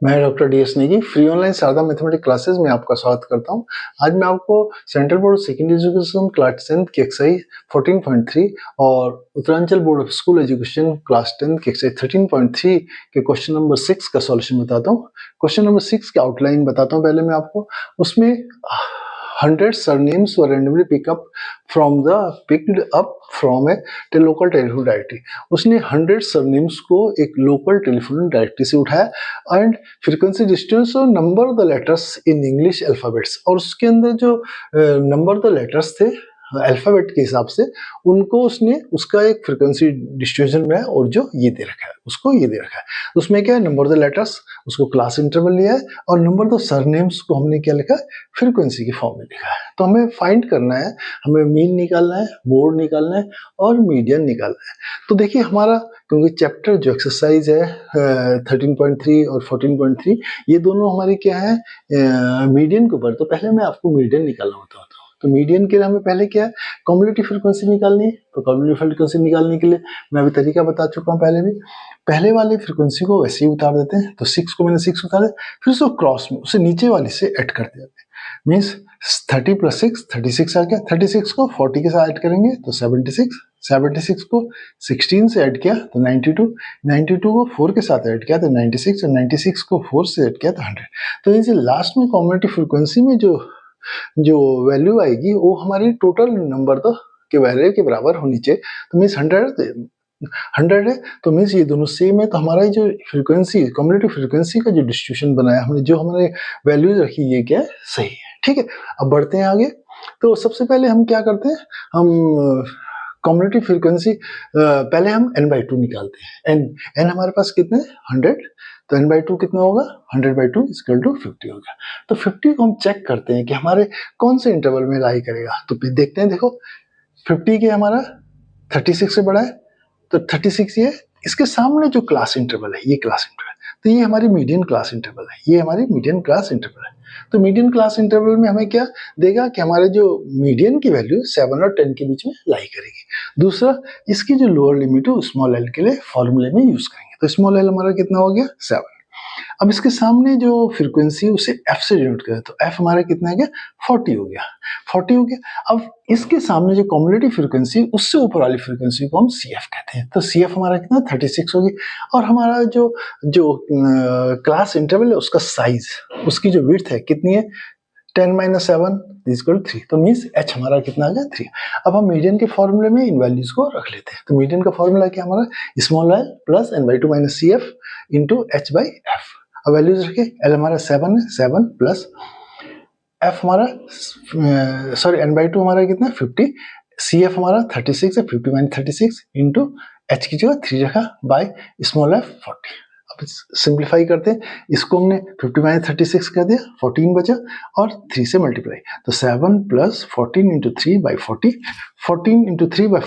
मैं doctor D S. Negi free online Sharda mathematics classes में आपका स्वागत करता हूं। आज मैं आपको central board secondary education class 10 की एक्सरसाइज 14.3 और Uttaranchal board of school education class 10 की एक्सरसाइज 13.3 के क्वेश्चन नंबर 6 का सॉल्यूशन बताता हूं। क्वेश्चन नंबर 6 की आउटलाइन बताता हूं पहले मैं आपको। उसमें 100 surnames were randomly picked up from a local telephone directory. उसने 100 surnames को एक लोकल टेलीफोन डायरेक्टरी से उठाया एंड फ्रीक्वेंसी डिस्टेंस और number the letters in English alphabets, और उसके अंदर जो नंबर द लेटर्स थे अल्फाबेट के हिसाब से उनको उसने उसका एक फ्रीक्वेंसी डिस्ट्रीब्यूशन में है और जो ये दे रखा है उसको ये दे रखा है। उसमें क्या है, नंबर द लेटर्स उसको क्लास इंटरवल लिया है और नंबर द सरनेम्स को हमने क्या लिखा है, फ्रीक्वेंसी की फॉर्म में लिखा है। तो हमें फाइंड करना है, हमें मीन निकालना है, मोड निकालना है और मीडियन निकालना है। तो देखिए हमारा क्योंकि चैप्टर जो एक्सरसाइज है 13.3 और 14.3 ये दोनों हमारी क्या है मीडियन के ऊपर, तो पहले मैं आपको मीडियन निकालना होता है। तो मीडियन के लिए हमें पहले क्या है, कम्युलेटिव फ्रीक्वेंसी निकालनी है। तो कम्युलेटिव फ्रीक्वेंसी निकालने के लिए मैं अभी तरीका बता चुका हूँ पहले भी। पहले वाली फ्रीक्वेंसी को वैसे ही उतार देते हैं, तो 6 को मैंने 6 उतार दिया, फिर उसको क्रॉस में उसे नीचे वाली से ऐड कर दिया मीन्स 30 + 6 36 आ गया। 36 को 40 के साथ ऐड करेंगे तो 76, 76 को 16 से ऐड किया तो 92, 92 को 4 के साथ ऐड किया तो 96 और 96 को 4 से ऐड किया तो 100। तो इनसे लास्ट में कम्युलेटिव फ्रीक्वेंसी में जो वैल्यू आएगी वो हमारी टोटल नंबर तो के वैल्यू के बराबर होनी चाहिए। तो मीन्स 100 है, तो मीन्स ये दोनों सेम है। तो हमारा जो फ्रीक्वेंसी कम्युलेटिव फ्रीक्वेंसी का जो डिस्ट्रीब्यूशन बनाया हमने, जो हमारे वैल्यूज रखी, ये क्या है, सही है। ठीक है, अब बढ़ते हैं आगे। तो सबसे पहले हम क्या करते हैं, हम कम्युलेटिव फ्रीक्वेंसी पहले हम n/2 निकालते हैं। n हमारे पास कितने 100, तो n/2 कितना होगा, 100/2 = 50 होगा। तो 50 को हम चेक करते हैं कि हमारे कौन से इंटरवल में लाई करेगा। तो देखते हैं, देखो 50 के हमारा 36 से बड़ा है, तो 36 ये, इसके सामने जो क्लास इंटरवल है ये क्लास इंटरवल, तो ये हमारी मीडियन क्लास इंटरवल है, ये हमारी मीडियन क्लास इंटरवल है। तो मीडियन क्लास इंटरवल में हमें क्या देगा कि हमारे जो मीडियन की वैल्यू 7 और 10 के बीच में लाई करेगी। दूसरा, इसकी जो लोअर लिमिट है स्मॉल एल के लिए फॉर्मूले में यूज करेंगे। तो स्मॉल एल हमारा कितना हो गया 7। अब इसके सामने जो फ्रीक्वेंसी उसे f से डिनोट करें, तो f हमारा कितना है गया 40 हो गया, 40 हो गया। अब इसके सामने जो कम्युलेटिव फ्रीक्वेंसी उससे ऊपर वाली फ्रीक्वेंसी को हम CF कहते हैं। तो CF हमारा कितना 36 होगी। और हमारा जो क्लास इंटरवल है उसका साइज, उसकी जो विड्थ है कितनी है 10 - 7 = 3। तो मीन्स h हमारा कितना आ गया 3। अब हम मीडियन के फॉर्मूले में इन वैल्यूज को रख लेते हैं। तो मीडियन का फॉर्मूला क्या हमारा, small l plus n/2 - CF into h/f। अब वैल्यूज रखे, l हमारा 7 है, 7 प्लस f हमारा सॉरी n/2 हमारा कितना 50, CF हमारा 36 है, 50 - 36 इंटू h की जगह 3 रखा बाय स्मॉल f 40। अब सिंप्लीफाई करते हैं, इसको हमने 50 - 36 कर दिया, 14 बचा और 3 से मल्टीप्लाई, तो 7 + 14 × 3/40, 14 × 3/40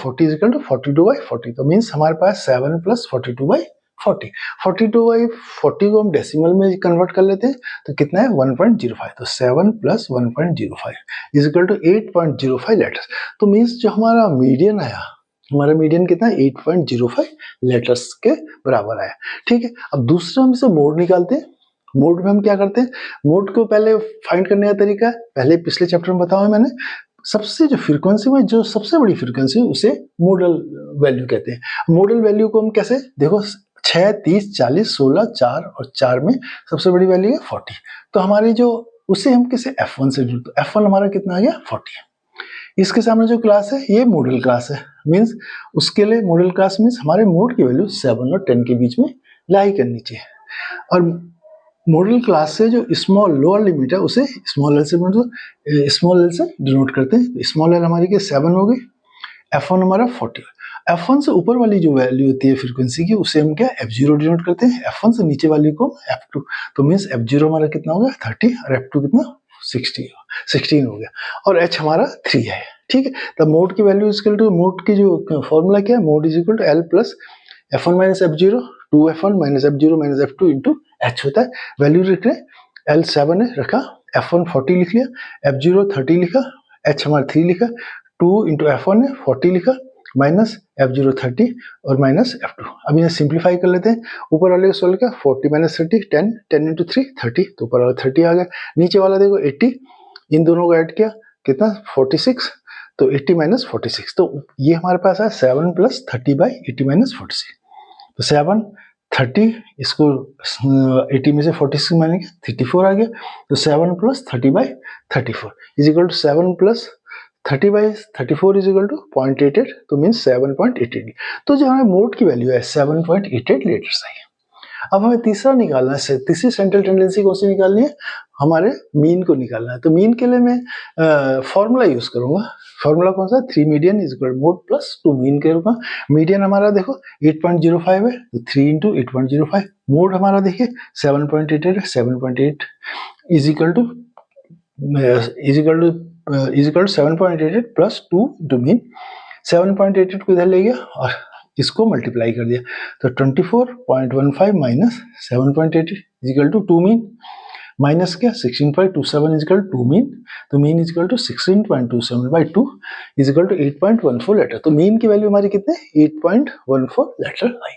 = 42/40। तो मीन्स हमारे पास 7 + 42/40, 42/40 को हम डेसिमल में कन्वर्ट कर लेते हैं तो कितना है 1.05। तो 7 + 1.05 = 8.05 लेटर्स। तो मीन्स जो हमारा मीडियन आया, हमारा मीडियन कितना 8.05 लेटर्स के बराबर आया। ठीक है, अब दूसरा हम इसे मोड निकालते हैं। मोड में हम क्या करते हैं, मोड को पहले फाइंड करने का तरीका है पहले पिछले चैप्टर में बताया मैंने। सबसे जो फ्रीक्वेंसी में जो सबसे बड़ी फ्रीक्वेंसी उसे मोडल वैल्यू कहते हैं। मोडल वैल्यू को हम कैसे, देखो 6, 30, 40, 16, 4 और 4 में सबसे बड़ी वैल्यू है 40। तो हमारी जो उसे हम किसे f1 से जोड़ते, तो f1 हमारा कितना आ गया 40। इसके सामने जो क्लास है ये मॉडल क्लास है, मींस उसके लिए मॉडल क्लास मींस हमारे मोड की वैल्यू 7 और 10 के बीच में लाई करनी चाहिए। और मॉडल क्लास से जो स्मॉल लोअर लिमिट है उसे स्मॉल एल से डिनोट करते हैं। स्मॉल एल हमारी 7 हो गई, f1 हमारा 40। f1 से ऊपर वाली जो वैल्यू होती है फ्रीक्वेंसी की उसे हम क्या f0 डिनोट करते हैं, f1 से नीचे वाली को f2। तो मींस f0 हमारा कितना हो गया 30 और f2 कितना 16 हो गया और h हमारा 3 है। ठीक है, तब मोड की वैल्यू इक्वल टू मोड की जो फॉर्मूला क्या है, mode = L + f1 - f0 2f1 - f0 - f2 into h होता है। वैल्यू लिख रहे हैं, L 7 है रखा, f1 40 लिख लिया, f0 30 लिखा, h हमारा 3 लिखा, 2 × f1 है 40 लिखा, माइनस F0 30 और माइनस F2। अब इन्हें सिंप्लीफाई कर लेते हैं। ऊपर वाले को सोल्व किया 40 माइनस 30 10 10 इंटू 3 30, तो ऊपर वाला 30 आ गया। नीचे वाला देखो 80, इन दोनों को ऐड किया कितना 46, तो 80 माइनस 46, तो ये हमारे पास है 7 प्लस 30 बाई 80 माइनस 46। तो 7 30 इसको 80 में से 46 माइनस 34 आ गया, तो 7 plus 30 by 34 is equal to 7 plus 30 by 34 is equal to 0.88, तो मीन्स 7.88। तो जो हमें मोड की वैल्यू है 7.88 लीटर्स आई। अब हमें तीसरा निकालना है, तीसरी सेंट्रल टेंडेंसी कौन सी निकालनी है, हमारे मीन को निकालना है। तो मीन के लिए मैं फॉर्मूला यूज करूंगा। फॉर्मूला कौन सा, 3 median is equal mode plus 2 mean के रूप में। मीडियन हमारा देखो 8.05 है, तो 3 इंटू 8.05। मोड हमारा देखिए 7.88 है, 7.8 is equal to 7.88 plus 2 into mean. 7.88 को इधर ले गया और इसको मल्टीप्लाई कर दिया, तो 24.15 minus 7.88 is equal to 2 mean, minus क्या 16.27 इजिकल 2 मीन, तो mean is equal to 16.27 by 2 is equal to 8.14 litre. तो मीन की वैल्यू हमारी कितने 8.14 लीटर आई।